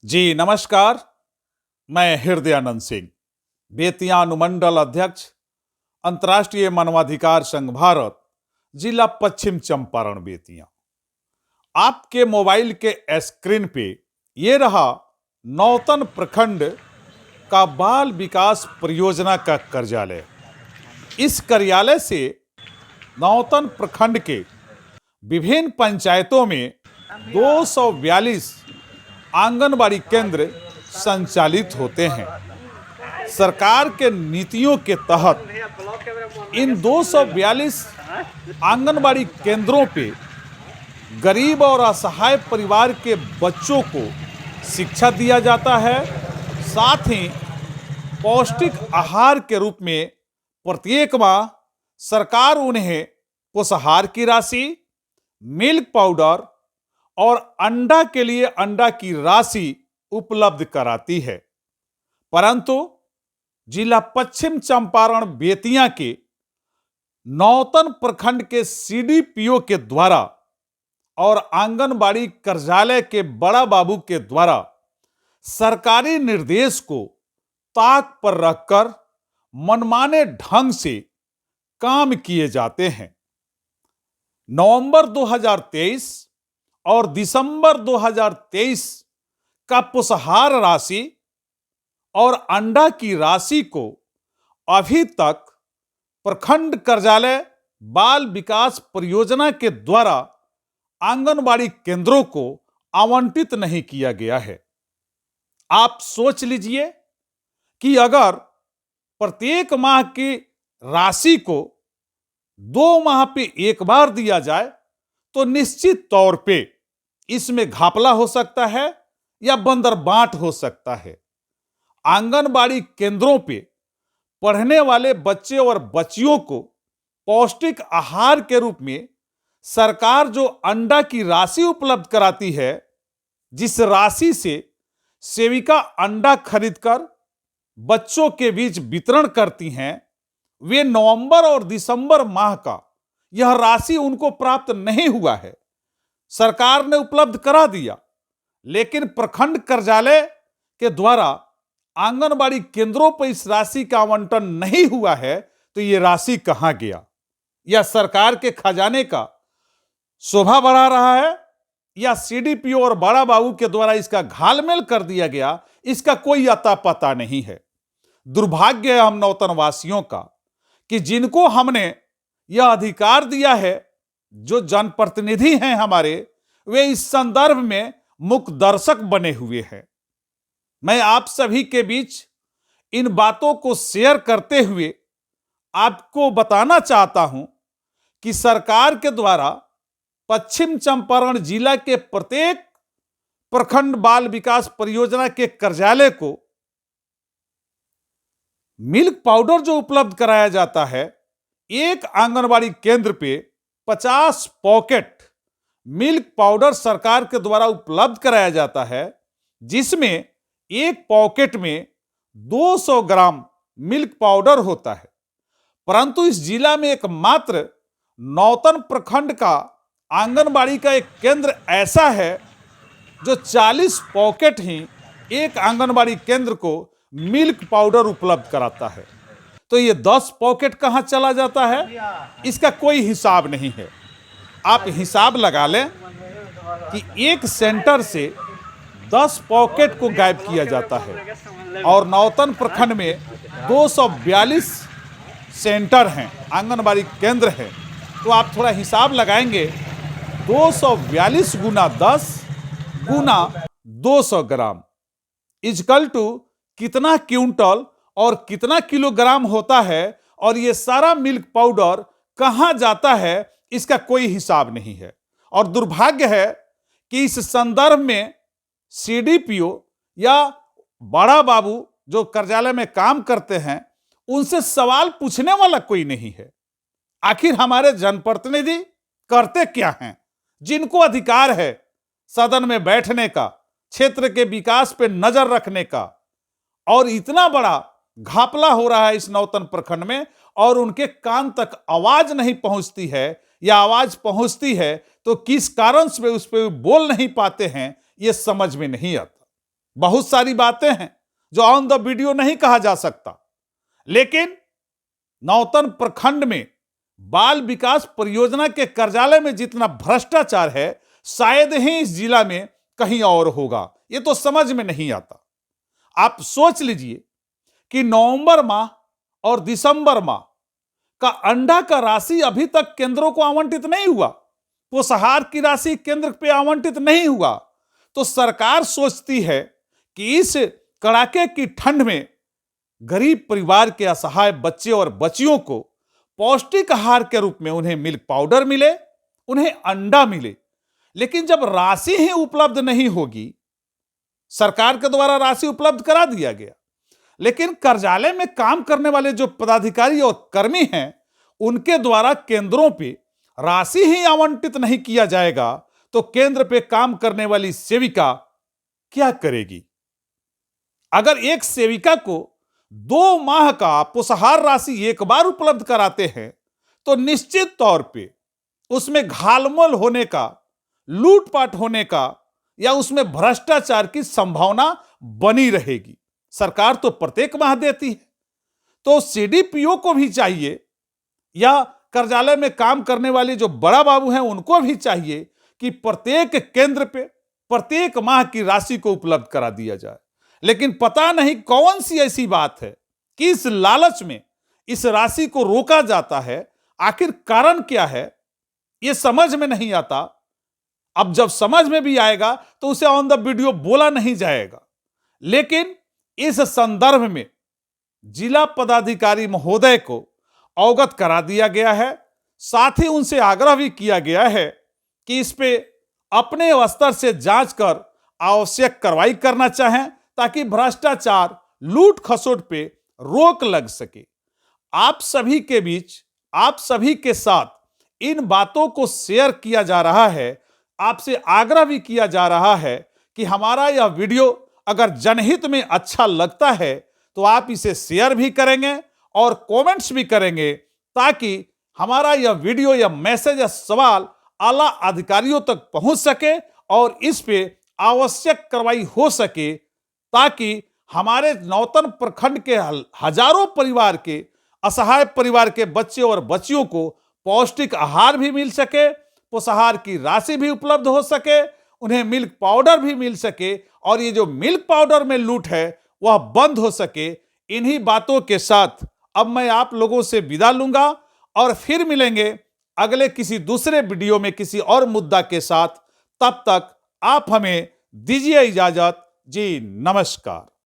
जी नमस्कार। मैं हृदयानंद सिंह, बेतिया अनुमंडल अध्यक्ष, अंतर्राष्ट्रीय मानवाधिकार संघ भारत, जिला पश्चिम चंपारण बेतिया। आपके मोबाइल के स्क्रीन पे ये रहा नौतन प्रखंड का बाल विकास परियोजना का कार्यालय। इस कार्यालय से नौतन प्रखंड के विभिन्न पंचायतों में 242 आंगनबाड़ी केंद्र संचालित होते हैं। सरकार के नीतियों के तहत इन 242 आंगनबाड़ी केंद्रों पे गरीब और असहाय परिवार के बच्चों को शिक्षा दिया जाता है। साथ ही पौष्टिक आहार के रूप में प्रत्येक माह सरकार उन्हें पोषाहार की राशि, मिल्क पाउडर और अंडा के लिए अंडा की राशि उपलब्ध कराती है। परंतु जिला पश्चिम चंपारण बेतिया के नौतन प्रखंड के सीडीपीओ के द्वारा और आंगनबाड़ी कार्यालय के बड़ा बाबू के द्वारा सरकारी निर्देश को ताक पर रखकर मनमाने ढंग से काम किए जाते हैं। नवंबर 2023 और दिसंबर 2023 का पोषाहार राशि और अंडा की राशि को अभी तक प्रखंड कार्यालय बाल विकास परियोजना के द्वारा आंगनबाड़ी केंद्रों को आवंटित नहीं किया गया है। आप सोच लीजिए कि अगर प्रत्येक माह की राशि को 2 माह पे एक बार दिया जाए तो निश्चित तौर पे इसमें घपला हो सकता है या बंदरबाट हो सकता है। आंगनबाड़ी केंद्रों पे पढ़ने वाले बच्चे और बच्चियों को पौष्टिक आहार के रूप में सरकार जो अंडा की राशि उपलब्ध कराती है, जिस राशि से सेविका अंडा खरीदकर बच्चों के बीच वितरण करती हैं, वे नवंबर और दिसंबर माह का यह राशि उनको प्राप्त नहीं हुआ है। सरकार ने उपलब्ध करा दिया, लेकिन प्रखंड कार्यालय के द्वारा आंगनबाड़ी केंद्रों पर इस राशि का आवंटन नहीं हुआ है। तो ये राशि कहां गया? यह सरकार के खजाने का शोभा बढ़ा रहा है या सीडीपीओ और बड़ा बाबू के द्वारा इसका घालमेल कर दिया गया? इसका कोई अता पता नहीं है। दुर्भाग्य है हम नौतन वासियों का कि जिनको हमने यह अधिकार दिया है, जो जनप्रतिनिधि हैं हमारे, वे इस संदर्भ में मुख्य दर्शक बने हुए हैं। मैं आप सभी के बीच इन बातों को शेयर करते हुए आपको बताना चाहता हूं कि सरकार के द्वारा पश्चिम चंपारण जिला के प्रत्येक प्रखंड बाल विकास परियोजना के कार्यालय को मिल्क पाउडर जो उपलब्ध कराया जाता है, एक आंगनबाड़ी केंद्र पे 50 पॉकेट मिल्क पाउडर सरकार के द्वारा उपलब्ध कराया जाता है, जिसमें एक पॉकेट में 200 ग्राम मिल्क पाउडर होता है। परंतु इस जिला में एकमात्र नौतन प्रखंड का आंगनबाड़ी का एक केंद्र ऐसा है जो 40 पॉकेट ही एक आंगनबाड़ी केंद्र को मिल्क पाउडर उपलब्ध कराता है। तो ये 10 पॉकेट कहां चला जाता है, इसका कोई हिसाब नहीं है। आप हिसाब लगा लें कि एक सेंटर से 10 पॉकेट को गायब किया जाता है और नौतन प्रखंड में 242 सेंटर हैं, आंगनबाड़ी केंद्र हैं। तो आप थोड़ा हिसाब लगाएंगे, 242 गुना 10 गुना 200 ग्राम इजकल टू कितना क्विंटल और कितना किलोग्राम होता है, और ये सारा मिल्क पाउडर कहां जाता है इसका कोई हिसाब नहीं है। और दुर्भाग्य है कि इस संदर्भ में सीडीपीओ या बड़ा बाबू जो कार्यालय में काम करते हैं, उनसे सवाल पूछने वाला कोई नहीं है। आखिर हमारे जनप्रतिनिधि करते क्या हैं? जिनको अधिकार है सदन में बैठने का, क्षेत्र के विकास पे नजर रखने का, और इतना बड़ा घपला हो रहा है इस नौतन प्रखंड में, और उनके कान तक आवाज नहीं पहुंचती है, या आवाज पहुंचती है तो किस कारण से उस पर बोल नहीं पाते हैं, यह समझ में नहीं आता। बहुत सारी बातें हैं जो ऑन द वीडियो नहीं कहा जा सकता, लेकिन नौतन प्रखंड में बाल विकास परियोजना के कार्यालय में जितना भ्रष्टाचार है शायद ही इस जिला में कहीं और होगा। ये तो समझ में नहीं आता। आप सोच लीजिए कि नवंबर माह और दिसंबर माह का अंडा का राशि अभी तक केंद्रों को आवंटित नहीं हुआ, पोषाहार की राशि केंद्र पे आवंटित नहीं हुआ, तो सरकार सोचती है कि इस कड़ाके की ठंड में गरीब परिवार के असहाय बच्चे और बच्चियों को पौष्टिक आहार के रूप में उन्हें मिल्क पाउडर मिले, उन्हें अंडा मिले। लेकिन जब राशि ही उपलब्ध नहीं होगी, सरकार के द्वारा राशि उपलब्ध करा दिया गया, लेकिन कार्यालय में काम करने वाले जो पदाधिकारी और कर्मी हैं उनके द्वारा केंद्रों पे राशि ही आवंटित नहीं किया जाएगा, तो केंद्र पे काम करने वाली सेविका क्या करेगी? अगर एक सेविका को 2 माह का पोषाहार राशि एक बार उपलब्ध कराते हैं तो निश्चित तौर पे उसमें घालमोल होने का, लूटपाट होने का या उसमें भ्रष्टाचार की संभावना बनी रहेगी। सरकार तो प्रत्येक माह देती है, तो सीडीपीओ को भी चाहिए या कार्यालय में काम करने वाले जो बड़ा बाबू हैं उनको भी चाहिए कि प्रत्येक केंद्र पे प्रत्येक माह की राशि को उपलब्ध करा दिया जाए। लेकिन पता नहीं कौन सी ऐसी बात है कि इस लालच में इस राशि को रोका जाता है। आखिर कारण क्या है यह समझ में नहीं आता। अब जब समझ में भी आएगा तो उसे ऑन द वीडियो बोला नहीं जाएगा। लेकिन इस संदर्भ में जिला पदाधिकारी महोदय को अवगत करा दिया गया है, साथ ही उनसे आग्रह भी किया गया है कि इस पे अपने स्तर से जांच कर आवश्यक कार्रवाई करना चाहें ताकि भ्रष्टाचार, लूट खसोट पे रोक लग सके। आप सभी के बीच, आप सभी के साथ इन बातों को शेयर किया जा रहा है। आपसे आग्रह भी किया जा रहा है कि हमारा यह वीडियो अगर जनहित में अच्छा लगता है तो आप इसे शेयर भी करेंगे और कमेंट्स भी करेंगे, ताकि हमारा यह वीडियो या मैसेज या सवाल आला अधिकारियों तक पहुंच सके और इस पे आवश्यक कार्रवाई हो सके, ताकि हमारे नौतन प्रखंड के हजारों परिवार के, असहाय परिवार के बच्चे और बच्चियों को पौष्टिक आहार भी मिल सके, पोषाहार की राशि भी उपलब्ध हो सके, उन्हें मिल्क पाउडर भी मिल सके और ये जो मिल्क पाउडर में लूट है वह बंद हो सके। इन्हीं बातों के साथ अब मैं आप लोगों से विदा लूंगा और फिर मिलेंगे अगले किसी दूसरे वीडियो में किसी और मुद्दा के साथ। तब तक आप हमें दीजिए इजाजत। जी नमस्कार।